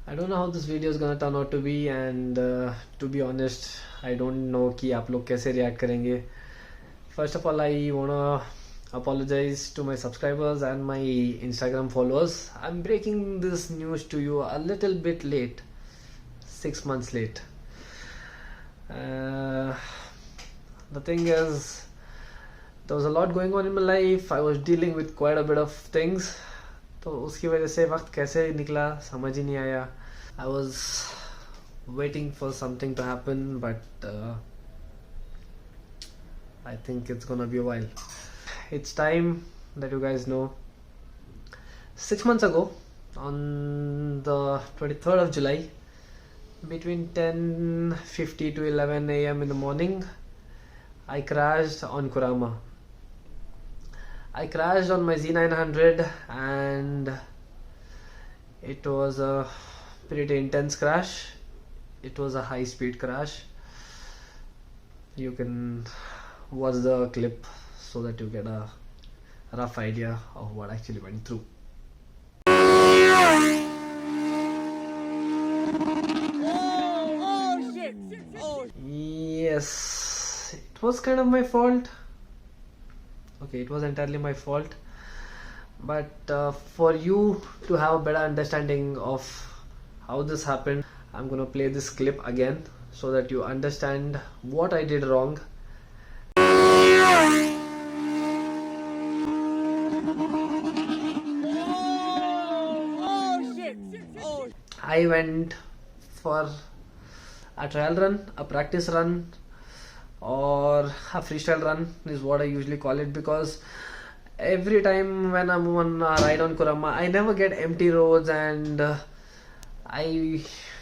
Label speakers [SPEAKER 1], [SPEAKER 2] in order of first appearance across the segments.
[SPEAKER 1] I don't know how this video is gonna turn out to be, and to be honest, I don't know कि आप लोग कैसे react करेंगे. First of all, I wanna apologize to my subscribers and my Instagram followers. I'm breaking this news to you a little bit late, 6 months late. The thing is, there was a lot going on in my life. I was dealing with quite a bit of things. तो उसकी वजह से वक्त कैसे निकला समझ ही नहीं आया. I was waiting for something to happen, but I think it's gonna be a while. It's time that you guys know. 6 months ago, on the 23rd of July, between 10:50 to 11 a.m. in the morning, I crashed on Kurama. I crashed on my Z900 and it was a pretty intense crash. It was a high speed crash. You can watch the clip so that you get a rough idea of what actually went through. Yes, it was kind of my fault. Okay, it was entirely my fault, but for you to have a better understanding of how this happened, I'm gonna play this clip again so that you understand what I did wrong. I went for a trial run, a practice run, or a freestyle run is what I usually call it, because every time when I'm on a ride on Kurama, I never get empty roads, and I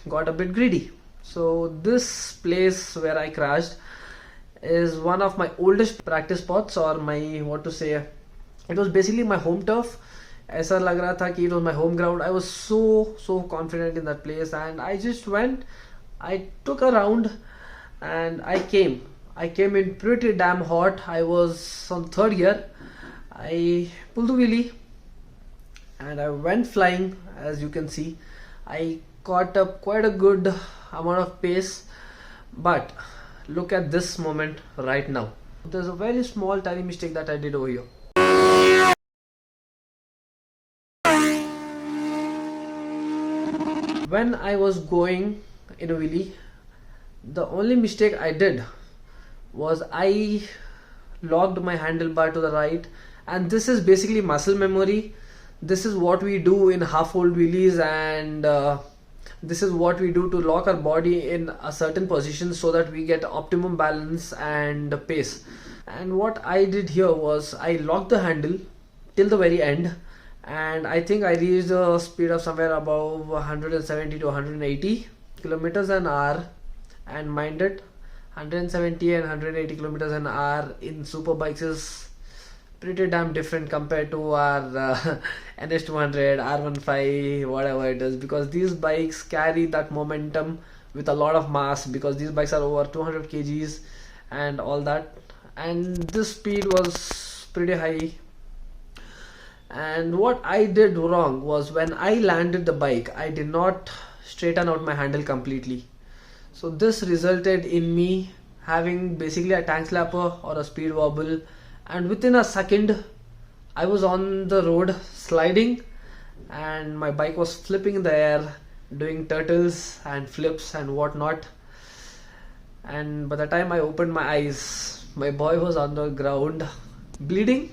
[SPEAKER 1] got a bit greedy. So this place where I crashed is one of my oldest practice spots, or my, what to say, it was basically my home turf. ऐसा लग रहा था कि it was my home ground. I was so confident in that place, and I just went, I took a round, and I came in pretty damn hot. I was on third gear. I pulled the wheelie and I went flying. As you can see, I caught up quite a good amount of pace, but look at this moment right now. There's a very small tiny mistake that I did over here. When I was going in a wheelie, the only mistake I did was I locked my handlebar to the right, and this is basically muscle memory. This is what we do in half-fold wheelies, and this is what we do to lock our body in a certain position so that we get optimum balance and pace. And what I did here was I locked the handle till the very end, and I think I reached a speed of somewhere above 170 to 180 kilometers an hour. And mind it, 170 and 180 kilometers an hour in super bikes is pretty damn different compared to our NS200, R15, whatever it is, because these bikes carry that momentum with a lot of mass, because these bikes are over 200 kgs and all that, and this speed was pretty high. And what I did wrong was when I landed the bike, I did not straighten out my handle completely. So this resulted in me having basically a tank slapper or a speed wobble, and within a second I was on the road sliding, and my bike was flipping in the air, doing turtles and flips and whatnot. And by the time I opened my eyes, my boy was on the ground, bleeding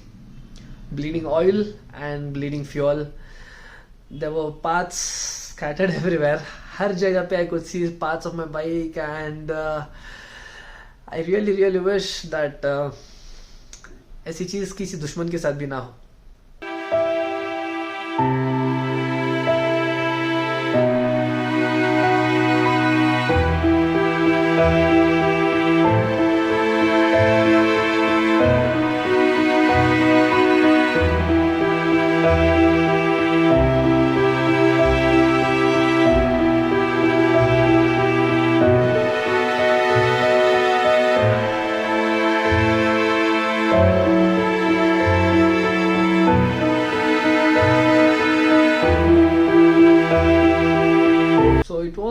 [SPEAKER 1] oil and bleeding fuel. There were parts scattered everywhere. हर जगह पे I could see parts of my bike, and I really wish that ऐसी चीज किसी दुश्मन के साथ भी ना हो.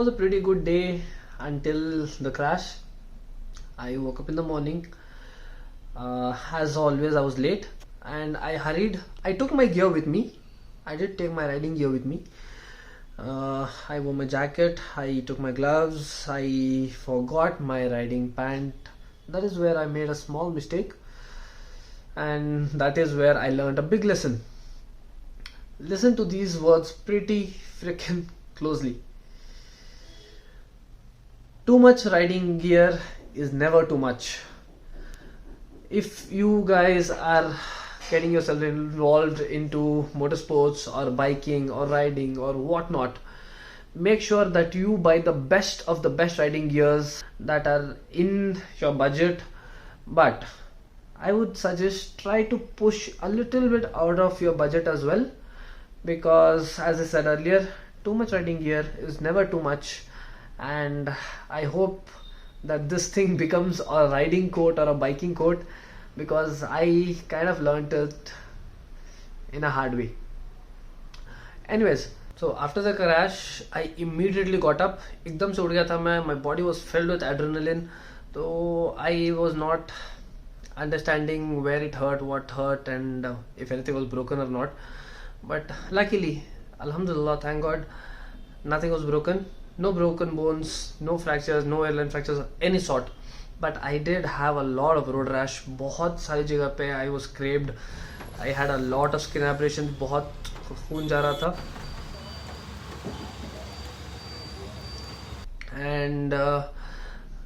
[SPEAKER 1] was a pretty good day until the crash. I woke up in the morning. As always, I was late and I hurried. I took my gear with me. I did take my riding gear with me. I wore my jacket, I took my gloves, I forgot my riding pant. That is where I made a small mistake, and that is where I learned a big lesson. Listen to these words pretty freaking closely. Too much riding gear is never too much. If you guys are getting yourself involved into motorsports or biking or riding or whatnot, make sure that you buy the best of the best riding gears that are in your budget. But I would suggest try to push a little bit out of your budget as well, because as I said earlier, too much riding gear is never too much. And I hope that this thing becomes a riding coat or a biking coat, because I kind of learned it in a hard way. Anyways, so after the crash, I immediately got up. एकदम से उठ गया था मैं. My body was filled with adrenaline. So I was not understanding where it hurt, what hurt, and if anything was broken or not. But luckily, Alhamdulillah, thank God, nothing was broken. No broken bones, no fractures, no airline fractures, any sort. But I did have a lot of road rash. बहुत सारी जगह पे I was scraped. I had a lot of skin abrasions. बहुत खून जा रहा था. And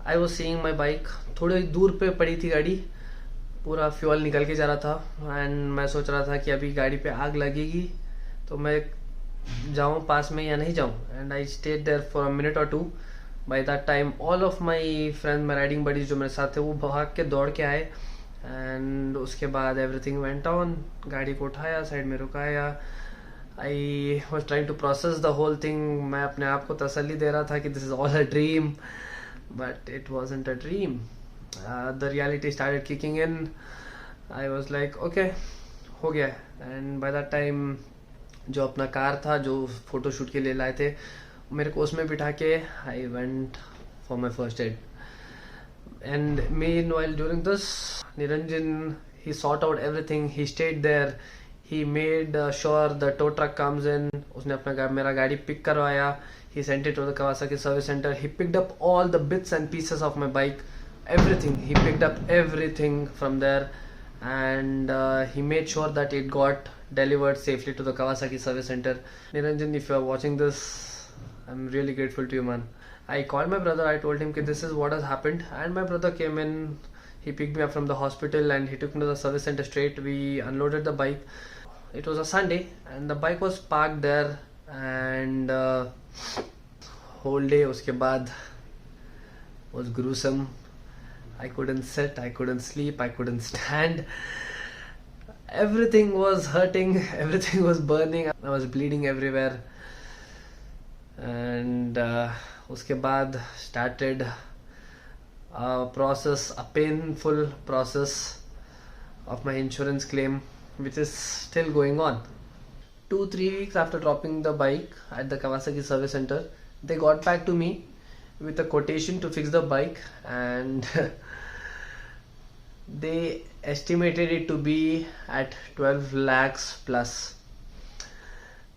[SPEAKER 1] I was seeing my bike. थोड़ी दूर पे पड़ी थी गाड़ी. पूरा फ्यूल निकल के जा रहा था. And मैं सोच रहा था कि अभी गाड़ी पे आग लगेगी तो मैं जाऊँ पास में या नहीं जाऊँ. And I stayed there for a minute or two. By that time, all of my friends, my riding buddies जो मेरे साथ थे, वो भाग के दौड़ के आए. And उसके बाद everything went on. गाड़ी को उठाया, साइड में रुकाया. I was trying to process the whole thing. मैं अपने आप को तसल्ली दे रहा था कि this is all a dream, but it wasn't a dream. The reality started kicking in. I was like, okay, हो गया. And by that time, जो अपना कार था जो फोटो शूट के लिए लाए थे, मेरे को उसमें बिठा के I went for my first aid. And meanwhile during this, Niranjan, he sought out everything. He stayed there. He made sure the tow truck comes in. उसने अपना मेरा गाड़ी पिक करवाया. He sent it to the Kawasaki service center. He picked up all the bits and pieces of my bike. Everything. He picked up everything from there. And he made sure that it got delivered safely to the Kawasaki service center. Niranjan, if you are watching this, I'm really grateful to you, man. I called my brother. I told him that this is what has happened, and my brother came in. He picked me up from the hospital and he took me to the service center straight. We unloaded the bike. It was a Sunday and the bike was parked there, and whole day uske baad was gruesome. I couldn't sit, I couldn't sleep, I couldn't stand. Everything was hurting, everything was burning. I was bleeding everywhere. And uske baad started a process, a painful process of my insurance claim, which is still going on. 2-3 weeks after dropping the bike at the Kawasaki service center, they got back to me with a quotation to fix the bike, and they estimated it to be at 12 lakhs plus.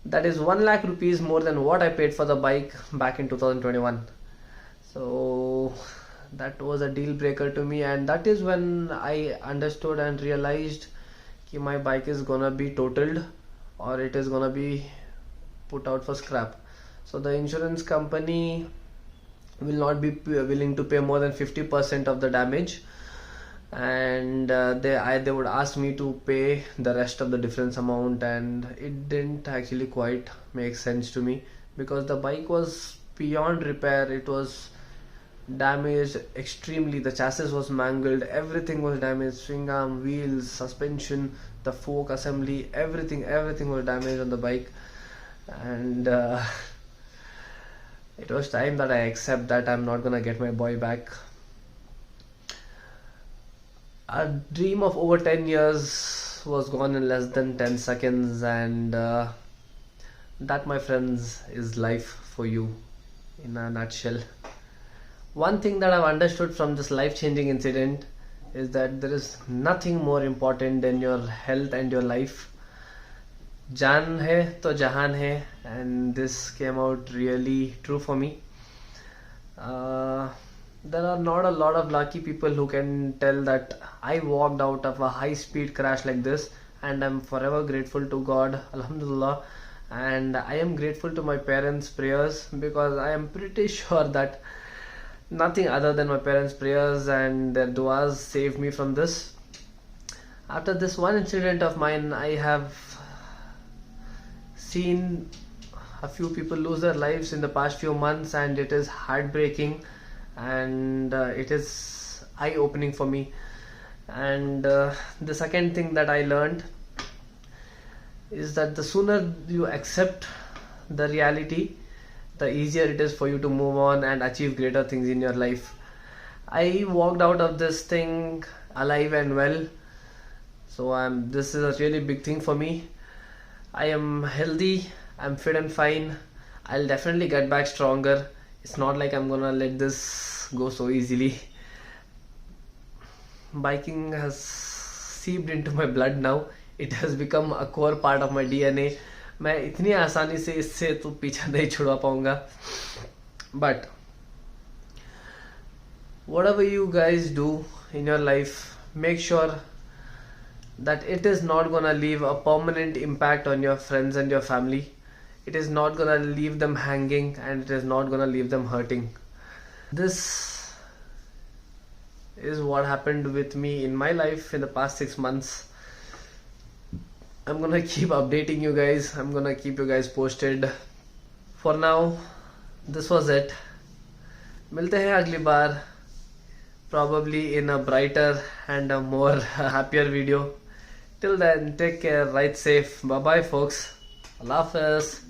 [SPEAKER 1] That is 1 lakh rupees more than what I paid for the bike back in 2021. So that was a deal breaker to me, and that is when I understood and realized that my bike is gonna be totaled or it is gonna be put out for scrap. So the insurance company will not be willing to pay more than 50% of the damage, and they would ask me to pay the rest of the difference amount, and it didn't actually quite make sense to me because the bike was beyond repair. It was damaged extremely. The chassis was mangled, everything was damaged, swing arm, wheels, suspension, the fork assembly, everything was damaged on the bike. And it was time that I accept that I'm not gonna get my boy back. A dream of over 10 years was gone in less than 10 seconds, and that, my friends, is life for you. in a nutshell. One thing that I've understood from this life-changing incident is that there is nothing more important than your health and your life. Jaan hai to jahan hai, and this came out really true for me. There are not a lot of lucky people who can tell that I walked out of a high-speed crash like this, and I'm forever grateful to God, Alhamdulillah. And I am grateful to my parents' prayers, because I am pretty sure that nothing other than my parents' prayers and their duas saved me from this. After this one incident of mine, I have seen a few people lose their lives in the past few months, and it is heartbreaking, and it is eye-opening for me. And the second thing that I learned is that the sooner you accept the reality, the easier it is for you to move on and achieve greater things in your life. I walked out of this thing alive and well, so this is a really big thing for me. I am healthy, I'm fit and fine. I'll definitely get back stronger. It's not like I'm gonna let this go so easily. Biking has seeped into my blood now. It has become a core part of my DNA. मैं इतनी आसानी से इससे तो पीछा नहीं छुड़वा पाऊंगा. But whatever you guys do in your life, make sure that it is not gonna leave a permanent impact on your friends and your family. It is not gonna leave them hanging, and it is not gonna leave them hurting. This is what happened with me in my life in the past 6 months. I'm gonna keep updating you guys. I'm gonna keep you guys posted. For now, this was it. मिलते हैं अगली बार, probably in a brighter and a more happier video. Till then, take care, ride safe. Bye bye folks. Allah Hafiz.